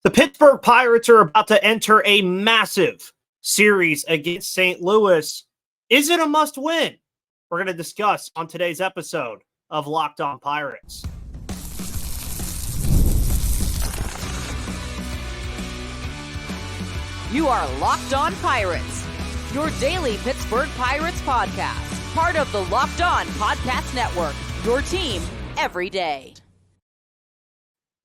The Pittsburgh Pirates are about to enter a massive series against St. Louis. Is it a must-win? We're going to discuss on today's episode of Locked On Pirates. You are Locked On Pirates, your daily Pittsburgh Pirates podcast, part of the Locked On Podcast Network, your team every day.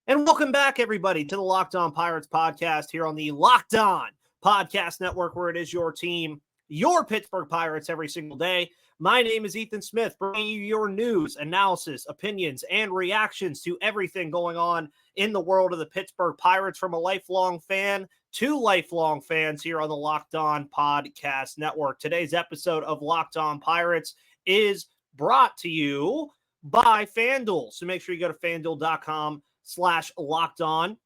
And welcome back, everybody, to the Locked On Pirates podcast here on the Locked On Podcast Network, where it is your team, your Pittsburgh Pirates, every single day. My name is Ethan Smith, bringing you your news, analysis, opinions, and reactions to everything going on in the world of the Pittsburgh Pirates, from a lifelong fan to lifelong fans here on the Locked On Podcast Network. Today's episode of Locked On Pirates is brought to you by FanDuel. So make sure you go to FanDuel.com/locked on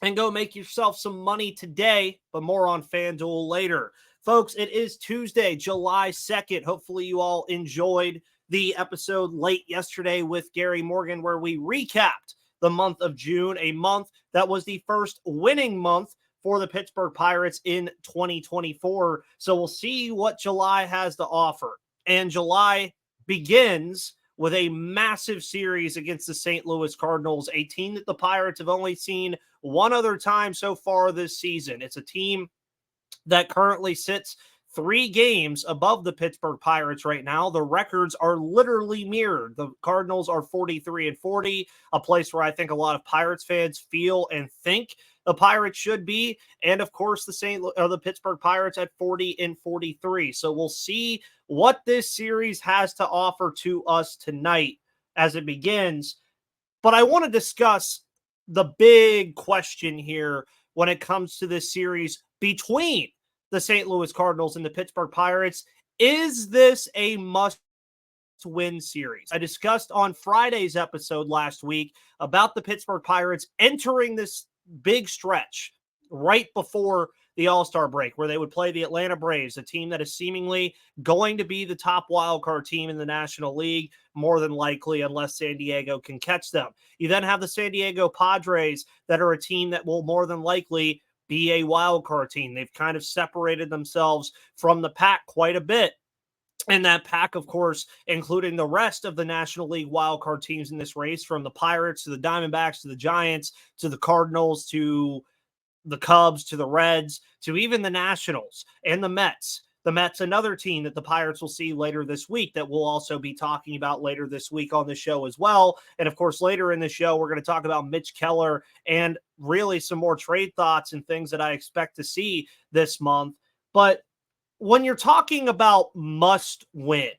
and go make yourself some money today, but more on FanDuel later. Folks, it is Tuesday, July 2nd. Hopefully you all enjoyed the episode late yesterday with Gary Morgan, where we recapped the month of June, a month that was the first winning month for the Pittsburgh Pirates in 2024. So we'll see what July has to offer. And July begins with a massive series against the St. Louis Cardinals, a team that the Pirates have only seen one other time so far this season. It's a team that currently sits 3 games above the Pittsburgh Pirates right now. The records are literally mirrored. The Cardinals are 43-40, a place where I think a lot of Pirates fans feel and think the Pirates should be, and of course the Pittsburgh Pirates at 40-43. So we'll see what this series has to offer to us tonight as it begins. But I want to discuss the big question here when it comes to this series between the St. Louis Cardinals and the Pittsburgh Pirates. Is this a must-win series? I discussed on Friday's episode last week about the Pittsburgh Pirates entering this big stretch right before the All-Star break, where they would play the Atlanta Braves, a team that is seemingly going to be the top wildcard team in the National League, more than likely, unless San Diego can catch them. You then have the San Diego Padres, that are a team that will more than likely be a wildcard team. They've kind of separated themselves from the pack quite a bit. And that pack, of course, including the rest of the National League wildcard teams in this race, from the Pirates to the Diamondbacks to the Giants to the Cardinals to the Cubs to the Reds to even the Nationals and the Mets. The Mets, another team that the Pirates will see later this week that we'll also be talking about later this week on the show as well. And of course, later in the show, we're going to talk about Mitch Keller and really some more trade thoughts and things that I expect to see this month. But when you're talking about must win,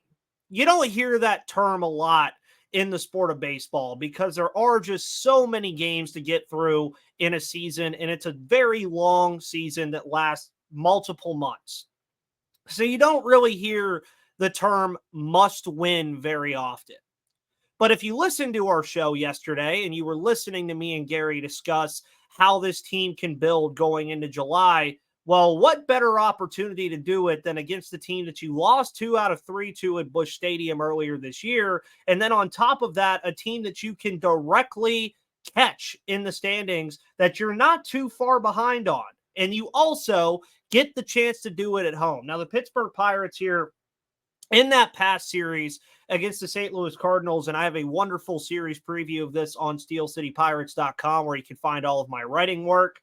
you don't hear that term a lot in the sport of baseball, because there are just so many games to get through in a season, and it's a very long season that lasts multiple months. So you don't really hear the term must win very often. But if you listened to our show yesterday and you were listening to me and Gary discuss how this team can build going into July, well, what better opportunity to do it than against the team that you lost 2 out of 3 to at Busch Stadium earlier this year? And then on top of that, a team that you can directly catch in the standings that you're not too far behind on. And you also get the chance to do it at home. Now, the Pittsburgh Pirates here in that past series against the St. Louis Cardinals, and I have a wonderful series preview of this on SteelCityPirates.com, where you can find all of my writing work.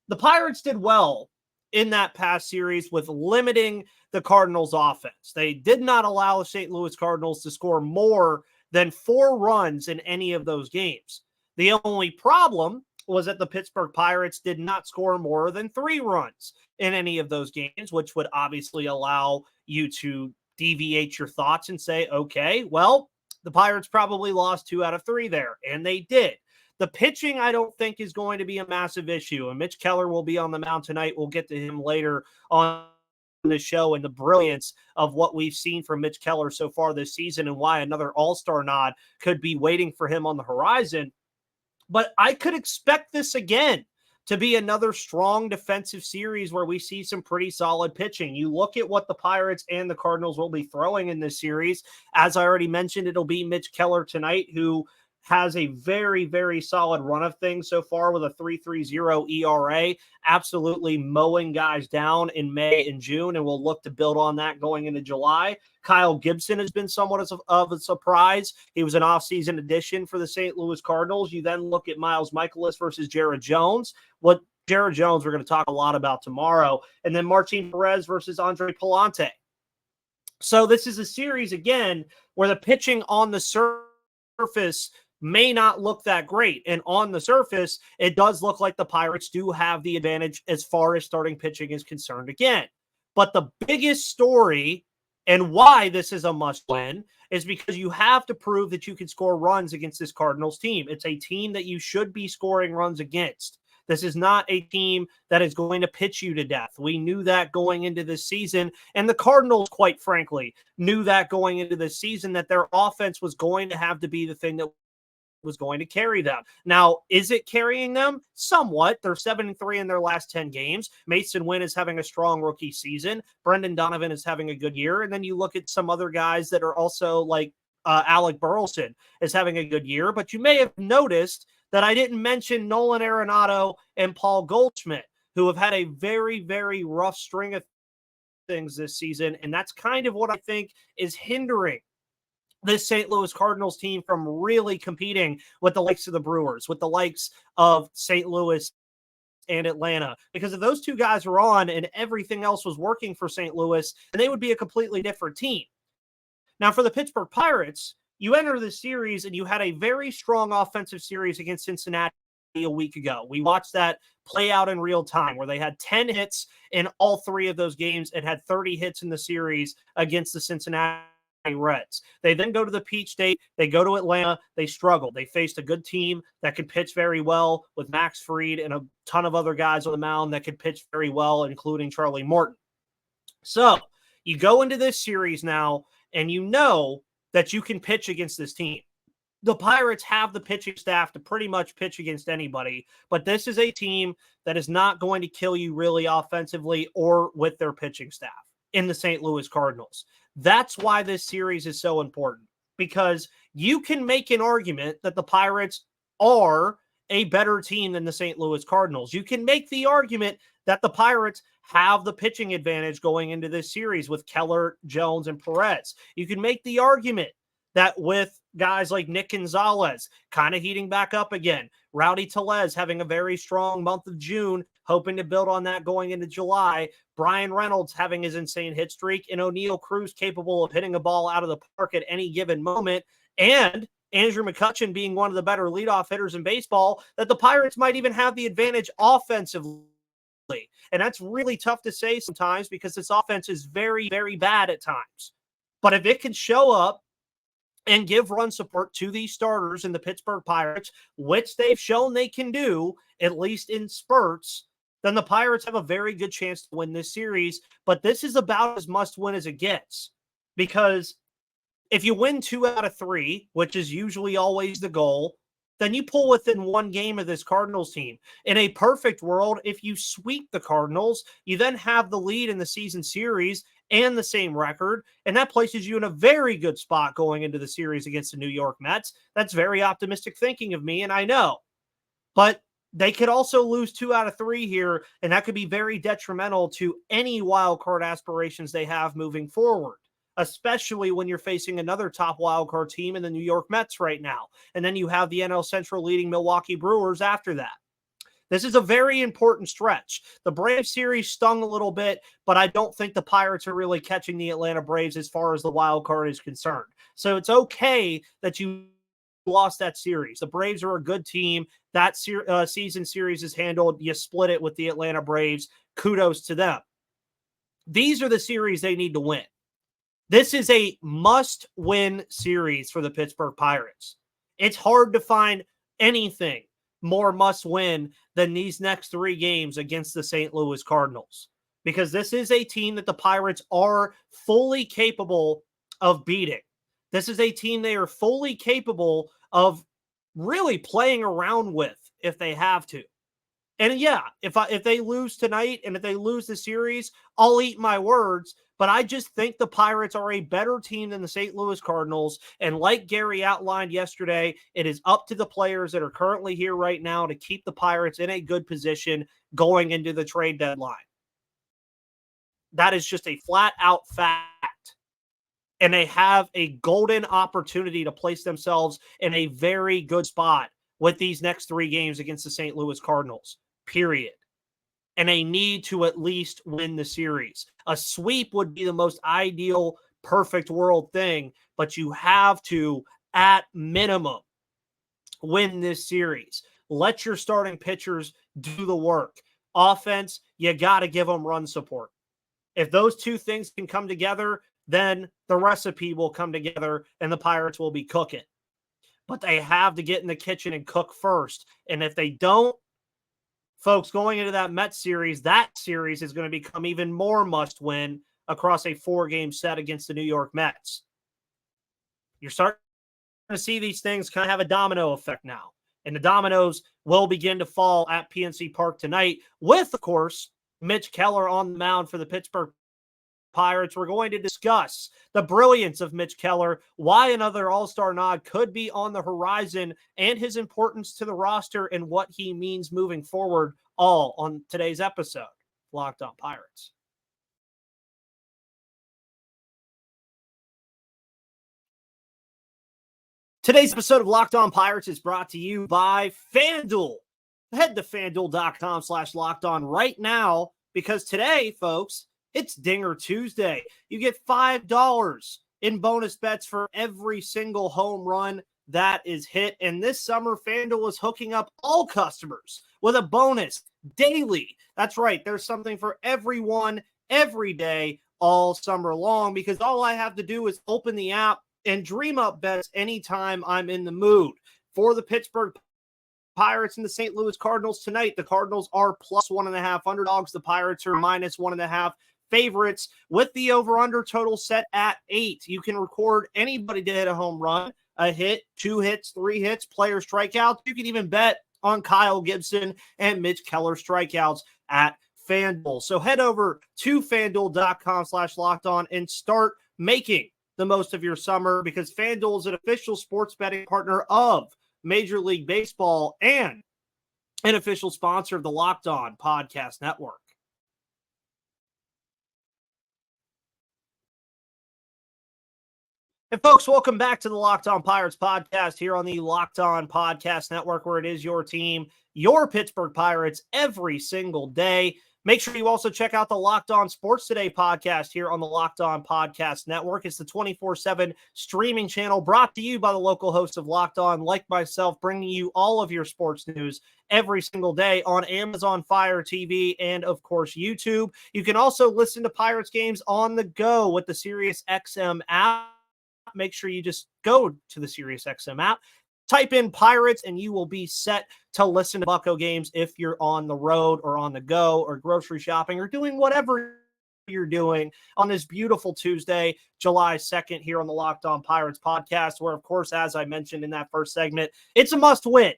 The Pirates did well in that past series with limiting the Cardinals' offense. They did not allow the St. Louis Cardinals to score more than 4 runs in any of those games. The only problem was that the Pittsburgh Pirates did not score more than 3 runs in any of those games, which would obviously allow you to deviate your thoughts and say, okay, well, the Pirates probably lost 2 out of 3 there, and they did. The pitching, I don't think, is going to be a massive issue, and Mitch Keller will be on the mound tonight. We'll get to him later on the show and the brilliance of what we've seen from Mitch Keller so far this season and why another all-star nod could be waiting for him on the horizon. But I could expect this again to be another strong defensive series where we see some pretty solid pitching. You look at what the Pirates and the Cardinals will be throwing in this series. As I already mentioned, it'll be Mitch Keller tonight, who has a very, very solid run of things so far with a 3.30 ERA, absolutely mowing guys down in May and June, and we'll look to build on that going into July. Kyle Gibson has been somewhat of a surprise. He was an offseason addition for the St. Louis Cardinals. You then look at Miles Mikolas versus Jared Jones. What Jared Jones we're going to talk a lot about tomorrow. And then Martin Perez versus Andre Palante. So this is a series, again, where the pitching on the surface may not look that great. And on the surface, it does look like the Pirates do have the advantage as far as starting pitching is concerned again. But the biggest story and why this is a must-win is because you have to prove that you can score runs against this Cardinals team. It's a team that you should be scoring runs against. This is not a team that is going to pitch you to death. We knew that going into this season, and the Cardinals, quite frankly, knew that going into this season, that their offense was going to have to be the thing that was going to carry them. Now, is it carrying them? Somewhat. They're 7-3 in their last 10 games. Mason Wynn is having a strong rookie season. Brendan Donovan is having a good year. And then you look at some other guys that are also like Alec Burleson is having a good year. But you may have noticed that I didn't mention Nolan Arenado and Paul Goldschmidt, who have had a very, very rough string of things this season. And that's kind of what I think is hindering this St. Louis Cardinals team from really competing with the likes of the Brewers, with the likes of St. Louis and Atlanta. Because if those two guys were on and everything else was working for St. Louis, then they would be a completely different team. Now, for the Pittsburgh Pirates, you enter the series and you had a very strong offensive series against Cincinnati a week ago. We watched that play out in real time where they had 10 hits in all three of those games and had 30 hits in the series against the Cincinnati Reds. They then go to the Peach State. They go to Atlanta. They struggled. They faced a good team that could pitch very well with Max Fried and a ton of other guys on the mound that could pitch very well, including Charlie Morton. So you go into this series now and you know that you can pitch against this team. The Pirates have the pitching staff to pretty much pitch against anybody, but this is a team that is not going to kill you really offensively or with their pitching staff in the St. Louis Cardinals. That's why this series is so important, because you can make an argument that the Pirates are a better team than the St. Louis Cardinals. You can make the argument that the Pirates have the pitching advantage going into this series with Keller, Jones, and Perez. You can make the argument that with guys like Nick Gonzalez kind of heating back up again, Rowdy Tellez having a very strong month of June, hoping to build on that going into July, Brian Reynolds having his insane hit streak, and O'Neal Cruz capable of hitting a ball out of the park at any given moment, and Andrew McCutchen being one of the better leadoff hitters in baseball, that the Pirates might even have the advantage offensively. And that's really tough to say sometimes because this offense is very, very bad at times. But if it can show up and give run support to these starters in the Pittsburgh Pirates, which they've shown they can do, at least in spurts, then the Pirates have a very good chance to win this series. But this is about as must-win as it gets, because if you win 2 out of 3, which is usually always the goal, then you pull within 1 game of this Cardinals team. In a perfect world, if you sweep the Cardinals, you then have the lead in the season series and the same record, and that places you in a very good spot going into the series against the New York Mets. That's very optimistic thinking of me, and I know. But they could also lose 2 out of 3 here, and that could be very detrimental to any wild card aspirations they have moving forward, especially when you're facing another top wildcard team in the New York Mets right now. And then you have the NL Central leading Milwaukee Brewers after that. This is a very important stretch. The Braves series stung a little bit, but I don't think the Pirates are really catching the Atlanta Braves as far as the wild card is concerned. So it's okay that you lost that series. The Braves are a good team. That season series is handled. You split it with the Atlanta Braves. Kudos to them. These are the series they need to win. This is a must-win series for the Pittsburgh Pirates. It's hard to find anything more must-win than these next 3 games against the St. Louis Cardinals, because this is a team that the Pirates are fully capable of beating. This is a team they are fully capable of really playing around with if they have to. And yeah, if they lose tonight and if they lose the series, I'll eat my words. But I just think the Pirates are a better team than the St. Louis Cardinals. And like Gary outlined yesterday, it is up to the players that are currently here right now to keep the Pirates in a good position going into the trade deadline. That is just a flat out fact. And they have a golden opportunity to place themselves in a very good spot with these next 3 games against the St. Louis Cardinals, period. And they need to at least win the series. A sweep would be the most ideal, perfect world thing, but you have to, at minimum, win this series. Let your starting pitchers do the work. Offense, you got to give them run support. If those two things can come together, then the recipe will come together and the Pirates will be cooking. But they have to get in the kitchen and cook first. And if they don't, folks, going into that Mets series, that series is going to become even more must-win across a 4-game set against the New York Mets. You're starting to see these things kind of have a domino effect now. And the dominoes will begin to fall at PNC Park tonight with, of course, Mitch Keller on the mound for the Pittsburgh Pirates. We're going to discuss the brilliance of Mitch Keller, why another All-Star nod could be on the horizon, and his importance to the roster and what he means moving forward, all on today's episode, Locked On Pirates. Today's episode of Locked On Pirates is brought to you by FanDuel. Head to FanDuel.com/LockedOn right now, because today, folks, it's Dinger Tuesday. You get $5 in bonus bets for every single home run that is hit. And this summer, FanDuel is hooking up all customers with a bonus daily. That's right. There's something for everyone every day all summer long, because all I have to do is open the app and dream up bets anytime I'm in the mood. For the Pittsburgh Pirates and the St. Louis Cardinals tonight, the Cardinals are +1.5 underdogs. The Pirates are -1.5 favorites, with the over-under total set at 8. You can record anybody to hit a home run, a hit, 2 hits, 3 hits, player strikeouts. You can even bet on Kyle Gibson and Mitch Keller strikeouts at FanDuel. So head over to FanDuel.com/LockedOn and start making the most of your summer, because FanDuel is an official sports betting partner of Major League Baseball and an official sponsor of the Locked On Podcast Network. And folks, welcome back to the Locked On Pirates podcast here on the Locked On Podcast Network, where it is your team, your Pittsburgh Pirates, every single day. Make sure you also check out the Locked On Sports Today podcast here on the Locked On Podcast Network. It's the 24/7 streaming channel brought to you by the local hosts of Locked On, like myself, bringing you all of your sports news every single day on Amazon Fire TV and, of course, YouTube. You can also listen to Pirates games on the go with the SiriusXM app. Make sure you just go to the SiriusXM app, type in Pirates, and you will be set to listen to Bucco games if you're on the road or on the go or grocery shopping or doing whatever you're doing on this beautiful Tuesday, July 2nd, here on the Locked On Pirates podcast, where, of course, as I mentioned in that first segment, it's a must-win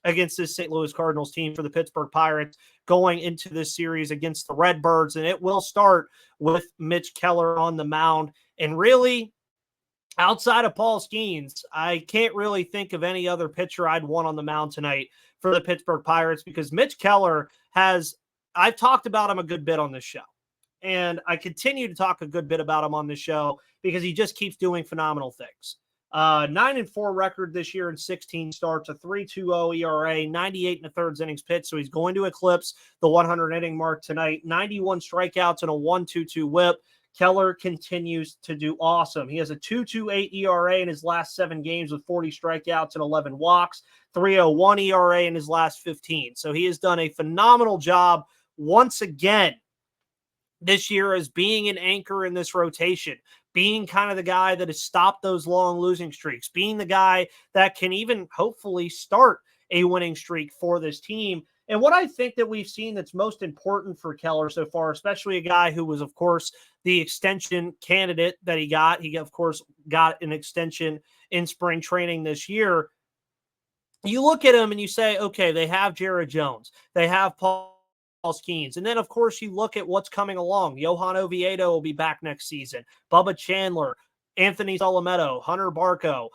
against this St. Louis Cardinals team for the Pittsburgh Pirates going into this series against the Redbirds. And it will start with Mitch Keller on the mound. And really, outside of Paul Skeens, I can't really think of any other pitcher I'd want on the mound tonight for the Pittsburgh Pirates, because Mitch Keller I've talked about him a good bit on this show, and I continue to talk a good bit about him on this show because he just keeps doing phenomenal things. 9-4 record this year in 16 starts, a 3.20 ERA, 98 1/3 innings pitched, so he's going to eclipse the 100 inning mark tonight. 91 strikeouts and a 1.22 WHIP. Keller continues to do awesome. He has a 2.28 ERA in his last 7 games with 40 strikeouts and 11 walks, 3.01 ERA in his last 15. So he has done a phenomenal job once again this year as being an anchor in this rotation, being kind of the guy that has stopped those long losing streaks, being the guy that can even hopefully start a winning streak for this team. And what I think that we've seen that's most important for Keller so far, especially a guy who was, of course, the extension candidate that he got. He, of course, got an extension in spring training this year. You look at him and you say, okay, they have Jared Jones. They have Paul Skeens. And then, of course, you look at what's coming along. Johan Oviedo will be back next season. Bubba Chandler, Anthony Solometto, Hunter Barco,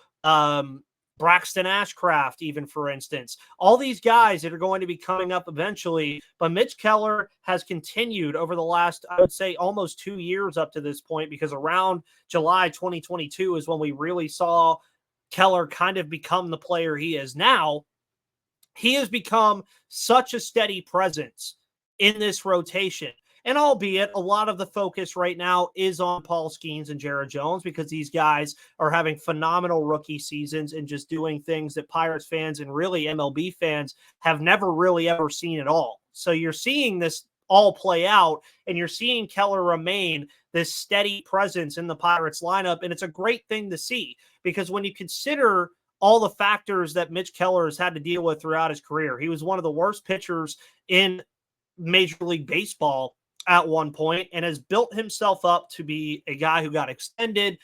Braxton Ashcraft, even, for instance. All these guys that are going to be coming up eventually. But Mitch Keller has continued over the last, I would say, almost 2 years up to this point, because around July 2022 is when we really saw Keller kind of become the player he is now. He has become such a steady presence in this rotation. And albeit a lot of the focus right now is on Paul Skeens and Jared Jones, because these guys are having phenomenal rookie seasons and just doing things that Pirates fans and really MLB fans have never really ever seen at all. So you're seeing this all play out, and you're seeing Keller remain this steady presence in the Pirates lineup. And it's a great thing to see, because when you consider all the factors that Mitch Keller has had to deal with throughout his career, he was one of the worst pitchers in Major League Baseball at one point, and has built himself up to be a guy who got extended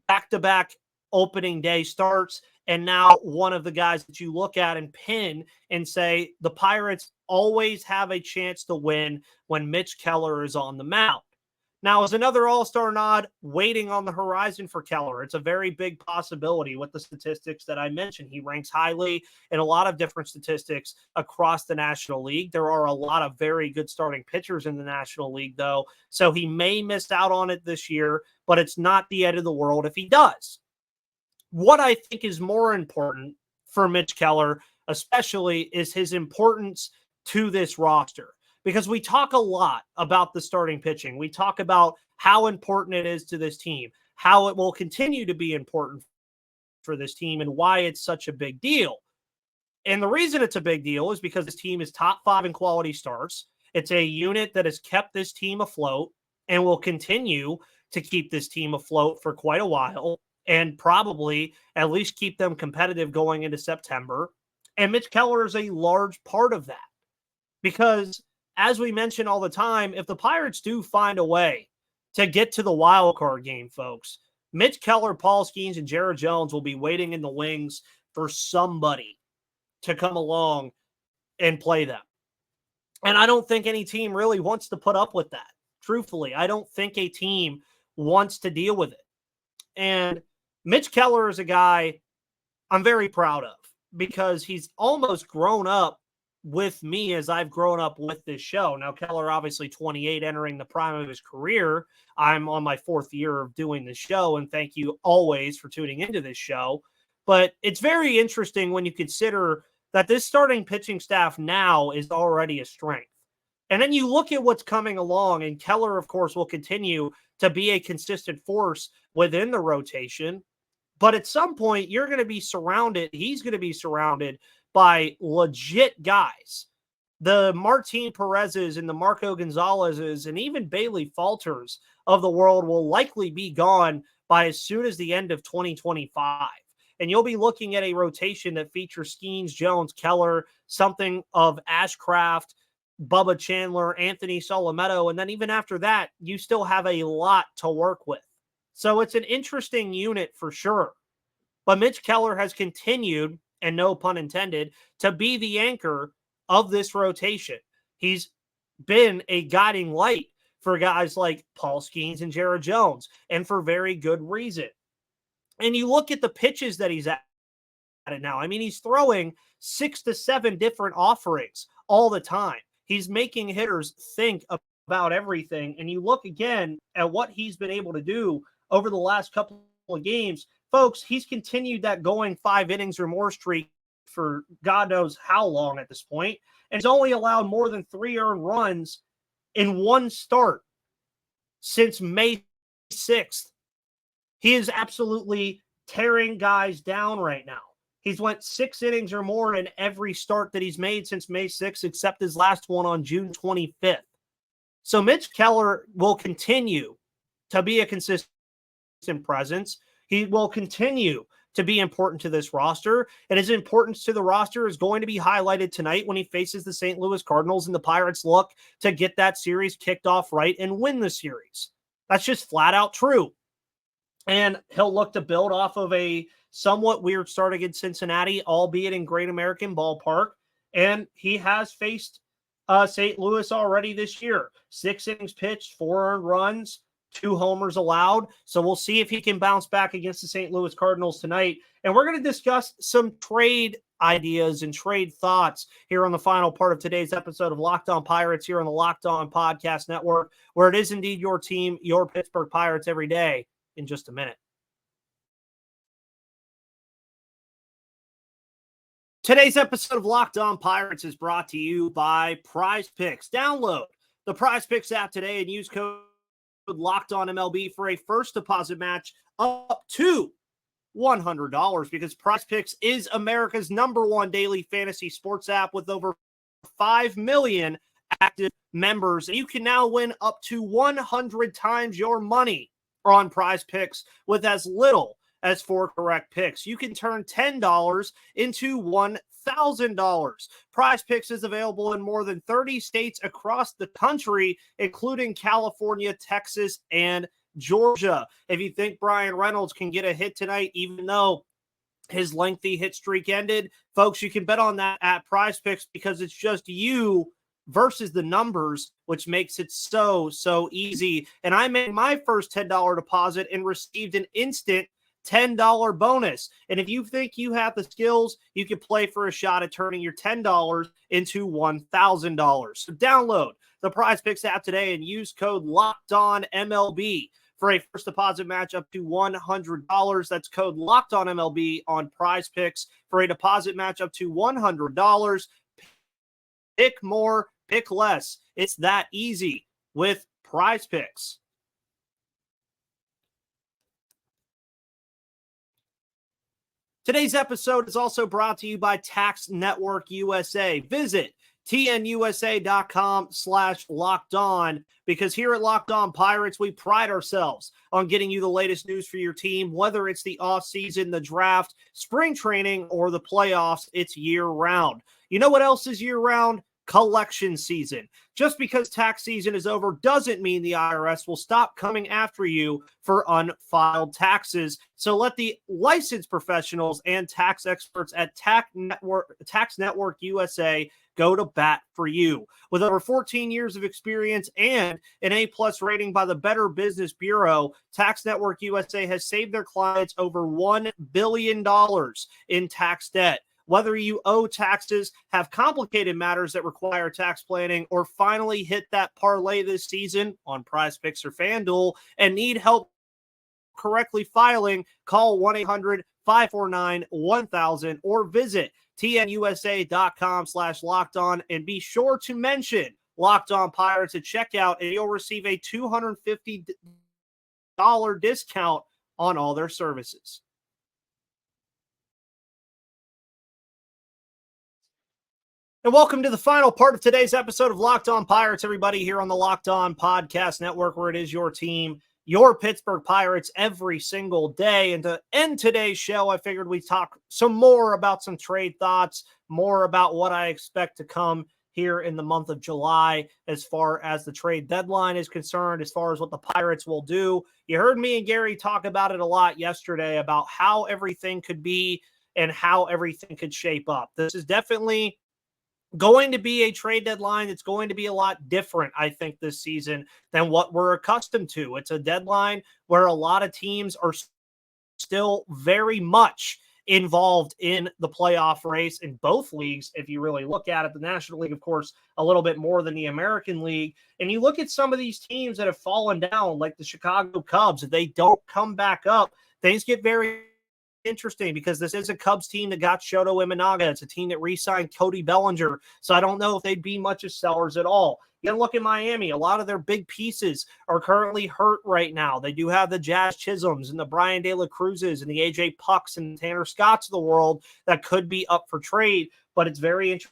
back-to-back opening day starts, and now one of the guys that you look at and pin and say the Pirates always have a chance to win when Mitch Keller is on the mound. Now, is another all-star nod waiting on the horizon for Keller? It's a very big possibility with the statistics that I mentioned. He ranks highly in a lot of different statistics across the National League. There are a lot of very good starting pitchers in the National League, though, so he may miss out on it this year, but it's not the end of the world if he does. What I think is more important for Mitch Keller, especially, is his importance to this roster. Because we talk a lot about the starting pitching. We talk about how important it is to this team, how it will continue to be important for this team, and why it's such a big deal. And the reason it's a big deal is because this team is top 5 in quality starts. It's a unit that has kept this team afloat and will continue to keep this team afloat for quite a while, and probably at least keep them competitive going into September. And Mitch Keller is a large part of that, because as we mention all the time, if the Pirates do find a way to get to the wild card game, folks, Mitch Keller, Paul Skeens, and Jared Jones will be waiting in the wings for somebody to come along and play them. And I don't think any team really wants to put up with that. Truthfully, I don't think a team wants to deal with it. And Mitch Keller is a guy I'm very proud of, because he's almost grown up with me as I've grown up with this show. Now, Keller, obviously 28, entering the prime of his career. I'm on my 4th year of doing this show, and thank you always for tuning into this show. But it's very interesting when you consider that this starting pitching staff now is already a strength. And then you look at what's coming along, and Keller, of course, will continue to be a consistent force within the rotation. But at some point, he's going to be surrounded by legit guys. The Martin Perez's and the Marco Gonzalez's and even Bailey Falters of the world will likely be gone by as soon as the end of 2025. And you'll be looking at a rotation that features Skeens, Jones, Keller, something of Ashcraft, Bubba Chandler, Anthony Solometto, and then even after that, you still have a lot to work with. So it's an interesting unit for sure. But Mitch Keller has continued, and no pun intended, to be the anchor of this rotation. He's been a guiding light for guys like Paul Skeens and Jared Jones, and for very good reason. And you look at the pitches that he's at it now. I mean, he's throwing 6 to 7 different offerings all the time. He's making hitters think about everything. And you look again at what he's been able to do over the last couple of games. Folks, he's continued that going 5 innings or more streak for God knows how long at this point, and he's only allowed more than 3 earned runs in one start since May 6th. He is absolutely tearing guys down right now. He's went 6 innings or more in every start that he's made since May 6th, except his last one on June 25th. So Mitch Keller will continue to be a consistent presence. He will continue to be important to this roster, and his importance to the roster is going to be highlighted tonight when he faces the St. Louis Cardinals and the Pirates look to get that series kicked off right and win the series. That's just flat out true. And he'll look to build off of a somewhat weird start against Cincinnati, albeit in Great American Ballpark. And he has faced St. Louis already this year. 6 innings pitched, 4 earned runs, 2 homers allowed. So we'll see if he can bounce back against the St. Louis Cardinals tonight. And we're going to discuss some trade ideas and trade thoughts here on the final part of today's episode of Locked On Pirates here on the Locked On Podcast Network, where it is indeed your team, your Pittsburgh Pirates every day, in just a minute. Today's episode of Locked On Pirates is brought to you by Prize Picks. Download the Prize Picks app today and use code LOCKEDONMLB for a first deposit match up to $100 because Prize Picks is America's #1 daily fantasy sports app with over 5 million active members. And you can now win up to 100 times your money on Prize Picks with as little as 4 correct picks. You can turn $10 into $1,000. Prize Picks is available in more than 30 states across the country, including California, Texas, and Georgia. If you think Brian Reynolds can get a hit tonight, even though his lengthy hit streak ended, folks, you can bet on that at Prize Picks because it's just you versus the numbers, which makes it so easy. And I made my first $10 deposit and received an instant $10 bonus. And if you think you have the skills, you can play for a shot at turning your $10 into $1,000. So download the Prize Picks app today and use code LOCKEDONMLB for a first deposit match up to $100. That's code LOCKEDONMLB on Prize Picks for a deposit match up to $100. Pick more, pick less. It's that easy with Prize Picks. Today's episode is also brought to you by Tax Network USA. Visit tnusa.com/lockedon because here at Locked On Pirates, we pride ourselves on getting you the latest news for your team, whether it's the offseason, the draft, spring training, or the playoffs. It's year-round. You know what else is year-round? Collection season. Just because tax season is over doesn't mean the IRS will stop coming after you for unfiled taxes. So let the licensed professionals and tax experts at Tax Network USA go to bat for you. With over 14 years of experience and an A+ rating by the Better Business Bureau, Tax Network USA has saved their clients over $1 billion in tax debt. Whether you owe taxes, have complicated matters that require tax planning, or finally hit that parlay this season on Prize Picks or FanDuel and need help correctly filing, call 1-800-549-1000 or visit tnusa.com/lockedon and be sure to mention Locked On Pirates at checkout and you'll receive a $250 discount on all their services. And welcome to the final part of today's episode of Locked On Pirates, everybody, here on the Locked On Podcast Network, where it is your team, your Pittsburgh Pirates, every single day. And to end today's show, I figured we'd talk some more about some trade thoughts, more about what I expect to come here in the month of July as far as the trade deadline is concerned, as far as what the Pirates will do. You heard me and Gary talk about it a lot yesterday, about how everything could be and how everything could shape up. This is definitely going to be a trade deadline. It's going to be a lot different, I think, this season than what we're accustomed to. It's a deadline where a lot of teams are still very much involved in the playoff race in both leagues. If you really look at it, the National League, of course, a little bit more than the American League. And you look at some of these teams that have fallen down, like the Chicago Cubs, if they don't come back up, things get very interesting because this is a Cubs team that got Shoto Imanaga. It's a team that re-signed Cody Bellinger. So I don't know if they'd be much of sellers at all. You can look at Miami. A lot of their big pieces are currently hurt right now. They do have the Jazz Chisholms and the Brian De La Cruzes and the AJ Pucks and Tanner Scotts of the world that could be up for trade, but it's very interesting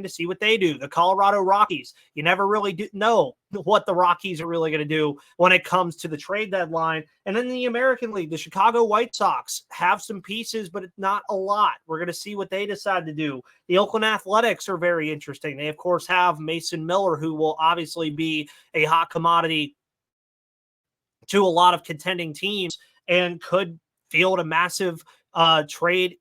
to see what they do. The Colorado Rockies, you never really know what the Rockies are really going to do when it comes to the trade deadline. And then the American League, the Chicago White Sox have some pieces, but not a lot. We're going to see what they decide to do. The Oakland Athletics are very interesting. They, of course, have Mason Miller, who will obviously be a hot commodity to a lot of contending teams and could field a massive trade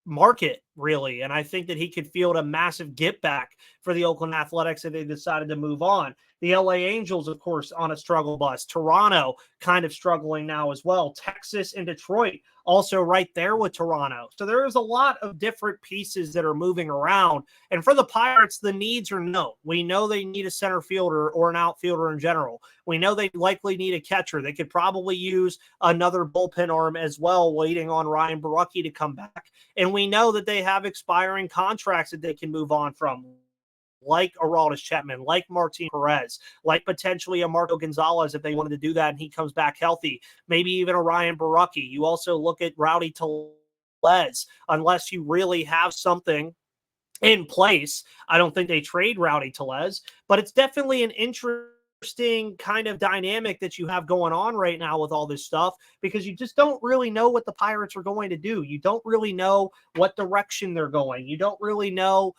market, really. And I think that he could field a massive get back for the Oakland Athletics that they decided to move on. The LA Angels, of course, on a struggle bus. Toronto kind of struggling now as well. Texas and Detroit also right there with Toronto. So there is a lot of different pieces that are moving around. And for the Pirates, the needs are known. We know they need a center fielder or an outfielder in general. We know they likely need a catcher. They could probably use another bullpen arm as well, waiting on Ryan Barucki to come back. And we know that they have expiring contracts that they can move on from, like Aroldis Chapman, like Martin Perez, like potentially a Marco Gonzalez if they wanted to do that and he comes back healthy. Maybe even a Ryan Barucki. You also look at Rowdy Tellez, unless you really have something in place. I don't think they trade Rowdy Tellez, but it's definitely an interesting kind of dynamic that you have going on right now with all this stuff, because you just don't really know what the Pirates are going to do. You don't really know what direction they're going. You don't really know,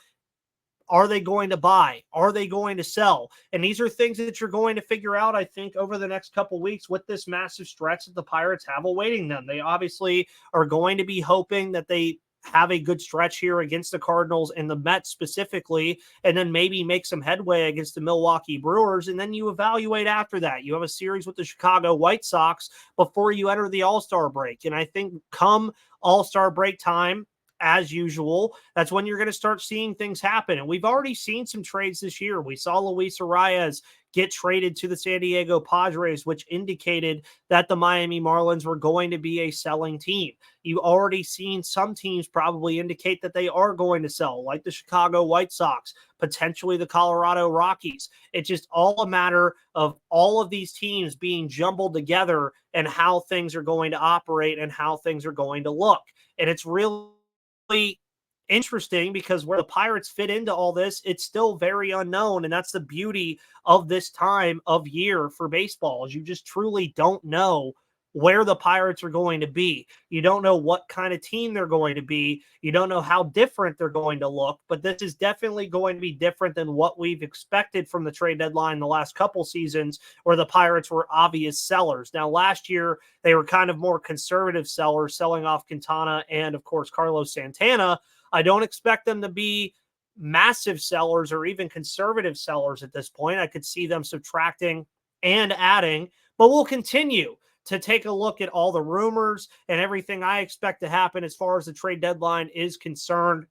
are they going to buy? Are they going to sell? And these are things that you're going to figure out, I think, over the next couple weeks with this massive stretch that the Pirates have awaiting them. They obviously are going to be hoping that they have a good stretch here against the Cardinals and the Mets specifically, and then maybe make some headway against the Milwaukee Brewers. And then you evaluate after that. You have a series with the Chicago White Sox before you enter the All-Star break. And I think come All-Star break time, as usual, that's when you're going to start seeing things happen. And we've already seen some trades this year. We saw Luis Arias get traded to the San Diego Padres, which indicated that the Miami Marlins were going to be a selling team. You've already seen some teams probably indicate that they are going to sell, like the Chicago White Sox, potentially the Colorado Rockies. It's just all a matter of all of these teams being jumbled together and how things are going to operate and how things are going to look. And it's really interesting because where the Pirates fit into all this, it's still very unknown. And that's the beauty of this time of year for baseball, is you just truly don't know where the Pirates are going to be. You don't know what kind of team they're going to be. You don't know how different they're going to look, but this is definitely going to be different than what we've expected from the trade deadline the last couple seasons, where the Pirates were obvious sellers. Now, last year, they were kind of more conservative sellers, selling off Quintana and, of course, Carlos Santana. I don't expect them to be massive sellers or even conservative sellers at this point. I could see them subtracting and adding, but we'll continue to take a look at all the rumors and everything I expect to happen as far as the trade deadline is concerned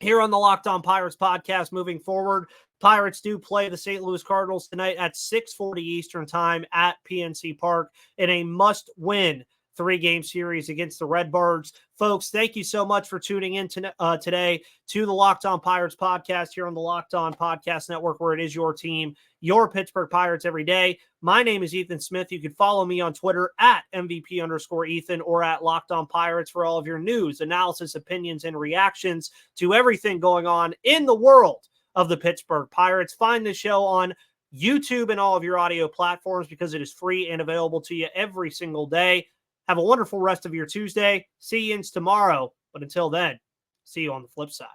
here on the Locked On Pirates podcast moving forward. Pirates do play the St. Louis Cardinals tonight at 6:40 Eastern time at PNC Park in a must-win 3-game series against the Redbirds. Folks, thank you so much for tuning in today to the Locked On Pirates podcast here on the Locked On Podcast Network, where it is your team, your Pittsburgh Pirates every day. My name is Ethan Smith. You can follow me on Twitter at MVP_Ethan or at Locked On Pirates for all of your news, analysis, opinions, and reactions to everything going on in the world of the Pittsburgh Pirates. Find the show on YouTube and all of your audio platforms because it is free and available to you every single day. Have a wonderful rest of your Tuesday. See you tomorrow. But until then, see you on the flip side.